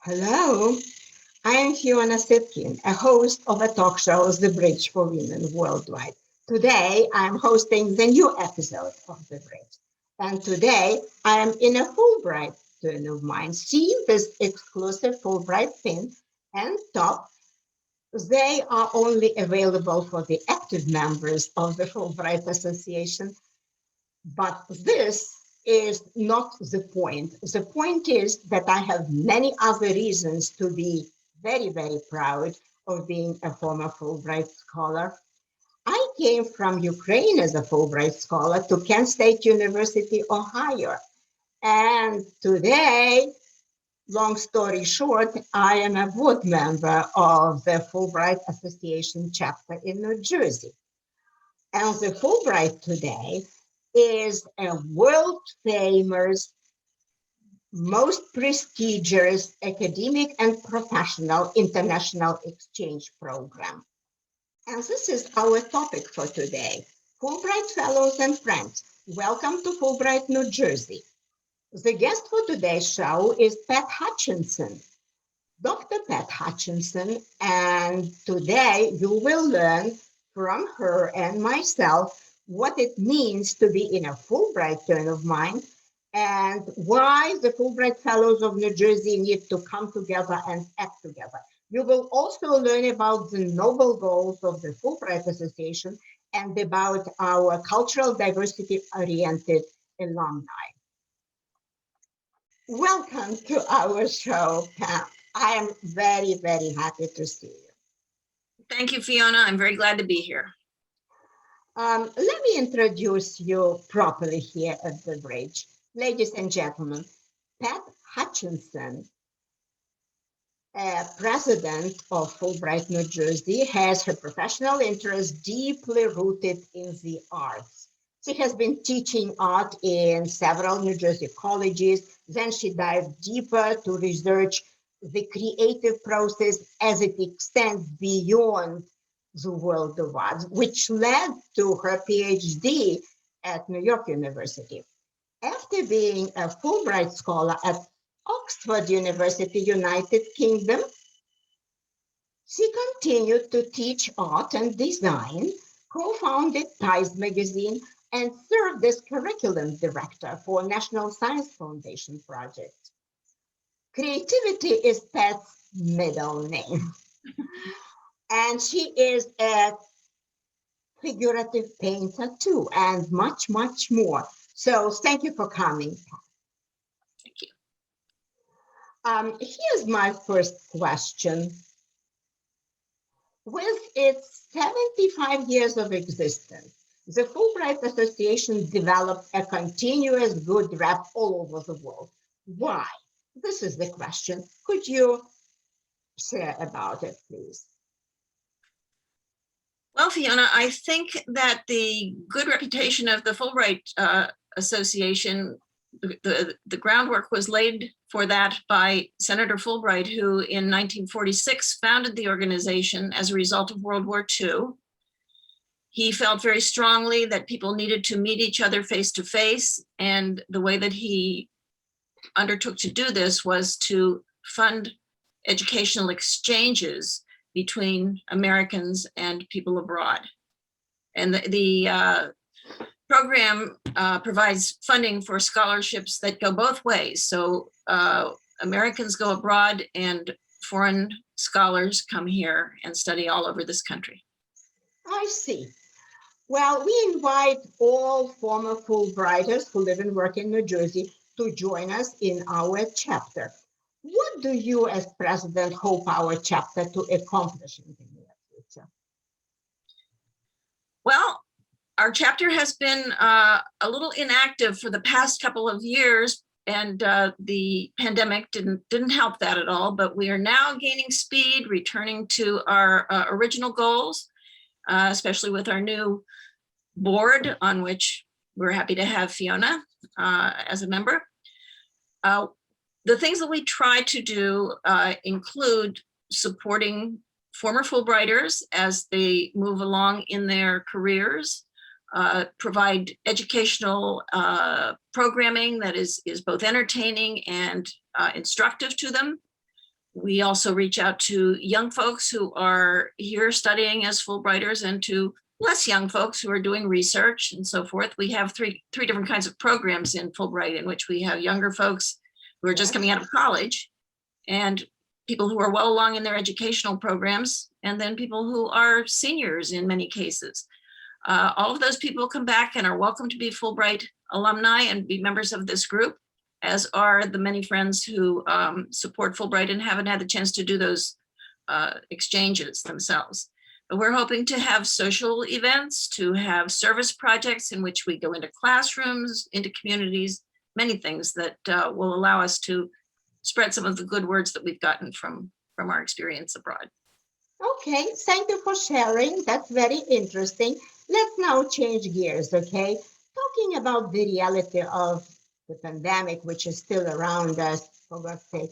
Hello, I am Fiona Sitkin, a host of a talk show, The Bridge for Women Worldwide. Today, I'm hosting the new episode of The Bridge. And today, I am in a Fulbright turn of mine. See this exclusive Fulbright pin and top. They are only available for the active members of the Fulbright Association. But this is not the point. The point is that I have many other reasons to be very, very proud of being a former Fulbright scholar. I came from Ukraine as a Fulbright scholar to Kent State University, Ohio. And today, long story short, I am a board member of the Fulbright Association Chapter in New Jersey. And the Fulbright today is a world famous, most prestigious academic and professional international exchange program. And this is our topic for today. Fulbright Fellows and Friends, welcome to Fulbright, New Jersey. The guest for today's show is Pat Hutchinson, Dr. Pat Hutchinson, and today you will learn from her and myself what it means to be in a Fulbright turn of mind and why the Fulbright Fellows of New Jersey need to come together and act together. You will also learn about the noble goals of the Fulbright Association and about our cultural diversity-oriented alumni. Welcome to our show, Pam. I am very, very happy to see you. Thank you, Fiona. I'm very glad to be here. Let me introduce you properly here at the bridge. Ladies and gentlemen, Pat Hutchinson, president of Fulbright, New Jersey, has her professional interests deeply rooted in the arts. She has been teaching art in several New Jersey colleges. Then she dived deeper to research the creative process as it extends beyond the world of arts, which led to her PhD at New York University. After being a Fulbright scholar at Oxford University, United Kingdom, she continued to teach art and design, co-founded Ties magazine, and served as curriculum director for National Science Foundation project. Creativity is Pat's middle name. And she is a figurative painter too, and much, much more. So thank you for coming, Pat. Thank you. Here's my first question. With its 75 years of existence, the Fulbright Association developed a continuous good rep all over the world. Why? This is the question. Could you share about it, please? Well, Fiona, I think that the good reputation of the Fulbright Association, the groundwork was laid for that by Senator Fulbright, who in 1946 founded the organization as a result of World War II. He felt very strongly that people needed to meet each other face to face, and the way that he undertook to do this was to fund educational exchanges between Americans and people abroad. And the program provides funding for scholarships that go both ways. So Americans go abroad and foreign scholars come here and study all over this country. I see. Well, we invite all former Fulbrighters who live and work in New Jersey to join us in our chapter. What do you as president hope our chapter to accomplish in the near future? Well, our chapter has been a little inactive for the past couple of years, and the pandemic didn't help that at all, but we are now gaining speed, returning to our original goals, especially with our new board, on which we're happy to have Fiona as a member. The things that we try to do include supporting former Fulbrighters as they move along in their careers, provide educational programming that is both entertaining and instructive to them. We also reach out to young folks who are here studying as Fulbrighters and to less young folks who are doing research and so forth. We have three different kinds of programs in Fulbright, in which we have younger folks who are just coming out of college, and people who are well along in their educational programs, and then people who are seniors in many cases. All of those people come back and are welcome to be Fulbright alumni and be members of this group, as are the many friends who support Fulbright and haven't had the chance to do those exchanges themselves. But we're hoping to have social events, to have service projects in which we go into classrooms, into communities, many things that will allow us to spread some of the good words that we've gotten from our experience abroad. Okay, thank you for sharing. That's very interesting. Let's now change gears, okay? Talking about the reality of the pandemic, which is still around us, for God's sake,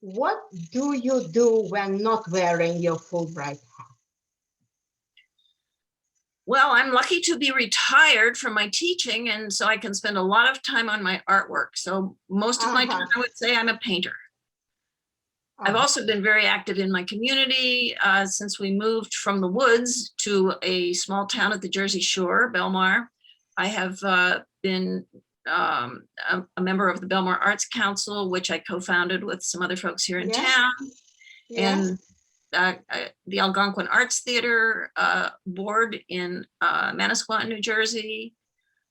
what do you do when not wearing your Fulbright hat? Well, I'm lucky to be retired from my teaching, and so I can spend a lot of time on my artwork. So most of my time, I would say I'm a painter. I've also been very active in my community since we moved from the woods to a small town at the Jersey Shore, Belmar. I have been a member of the Belmar Arts Council, which I co-founded with some other folks here in town. And the Algonquin Arts Theater board in Manasquan, New Jersey.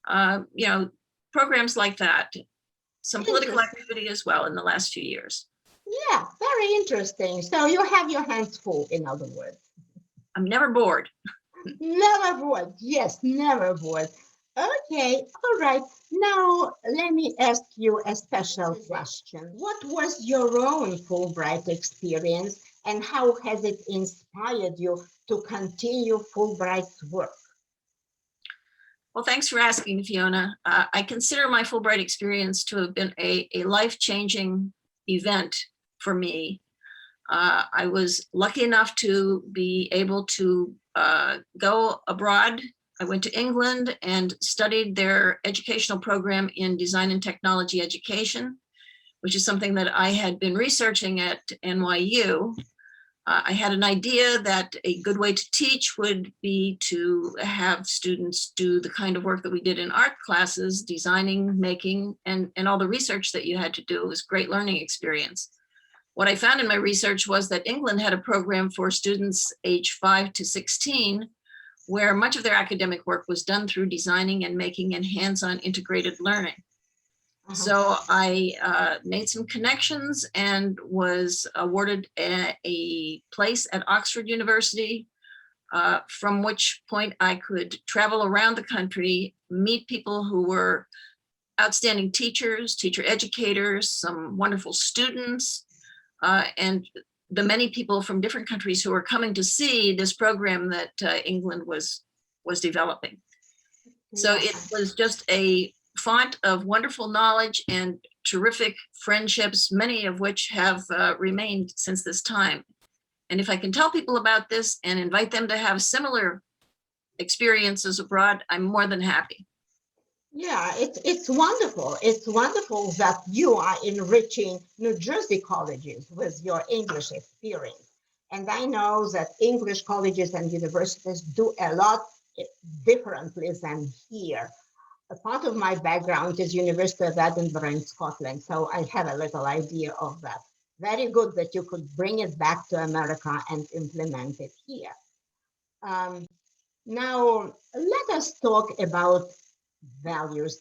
You know, programs like that. Some political activity as well in the last few years. Yeah, very interesting. So you have your hands full, in other words. I'm never bored. Never bored. Yes, never bored. Okay, all right. Now, let me ask you a special question. What was your own Fulbright experience, and how has it inspired you to continue Fulbright's work? Well, thanks for asking, Fiona. I consider my Fulbright experience to have been a life-changing event for me. I was lucky enough to be able to go abroad. I went to England and studied their educational program in design and technology education, which is something that I had been researching at NYU. I had an idea that a good way to teach would be to have students do the kind of work that we did in art classes, designing, making, and all the research that you had to do. It was a great learning experience. What I found in my research was that England had a program for students age 5 to 16, where much of their academic work was done through designing and making and hands-on integrated learning. So I made some connections and was awarded a place at Oxford University, from which point I could travel around the country, meet people who were outstanding teachers, teacher educators, some wonderful students, and the many people from different countries who were coming to see this program that England was developing. So it was just a font of wonderful knowledge and terrific friendships, many of which have remained since this time. And if I can tell people about this and invite them to have similar experiences abroad, I'm more than happy. Yeah, it's wonderful. It's wonderful that you are enriching New Jersey colleges with your English experience. And I know that English colleges and universities do a lot differently than here. A part of my background is University of Edinburgh in Scotland, so I have a little idea of that. Very good that you could bring it back to America and implement it here. Now, let us talk about values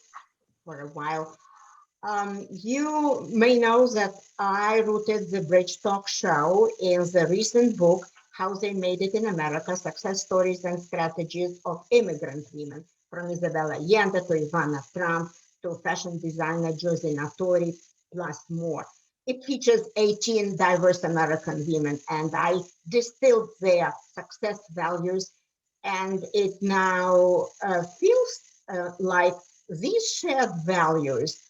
for a while. You may know that I rooted the Bridge Talk show in the recent book, How They Made It in America, Success Stories and Strategies of Immigrant Women, from Isabella Allende to Ivana Trump to fashion designer Josie Natori, plus more. It features 18 diverse American women, and I distilled their success values, and it now feels like these shared values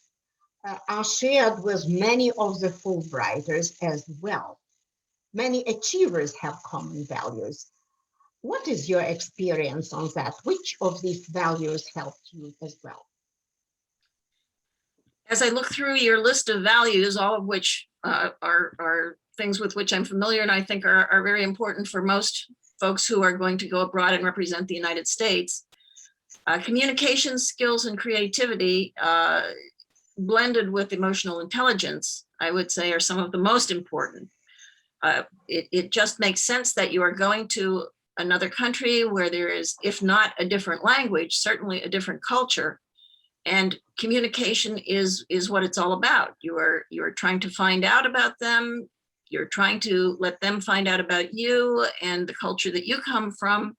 are shared with many of the Fulbrighters as well. Many achievers have common values. What is your experience on that? Which of these values helped you as well? As I look through your list of values, all of which are things with which I'm familiar and I think are very important for most folks who are going to go abroad and represent the United States. Communication skills and creativity blended with emotional intelligence, I would say, are some of the most important. It just makes sense that you are going to another country where there is, if not a different language, certainly a different culture. And communication is what it's all about. You are trying to find out about them. You're trying to let them find out about you and the culture that you come from.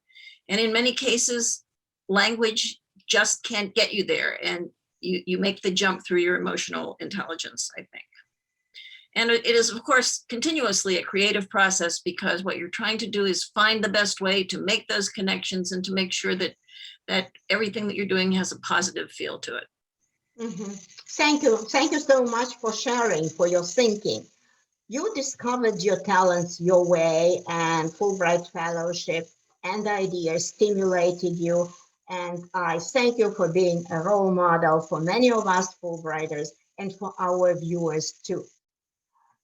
And in many cases, language just can't get you there. And you make the jump through your emotional intelligence, I think. And it is, of course, continuously a creative process, because what you're trying to do is find the best way to make those connections and to make sure that everything that you're doing has a positive feel to it. Mm-hmm. Thank you. Thank you so much for sharing, for your thinking. You discovered your talents your way, and Fulbright Fellowship and ideas stimulated you. And I thank you for being a role model for many of us Fulbrighters and for our viewers too.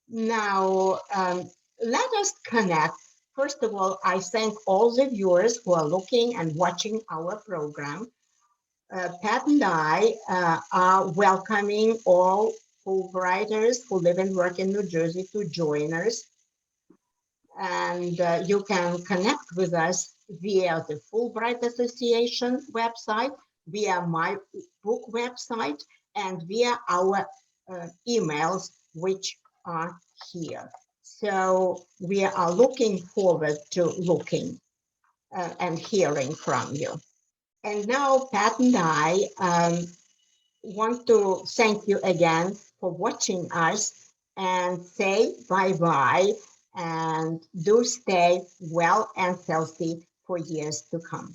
Now, let us connect. First of all, I thank all the viewers who are looking and watching our program. Pat and I are welcoming all Fulbrighters who live and work in New Jersey to join us. And you can connect with us via the Fulbright Association website, via my book website, and via our emails, which are here. So we are looking forward to looking and hearing from you. And now Pat and I want to thank you again for watching us and say bye-bye, and do stay well and healthy for years to come.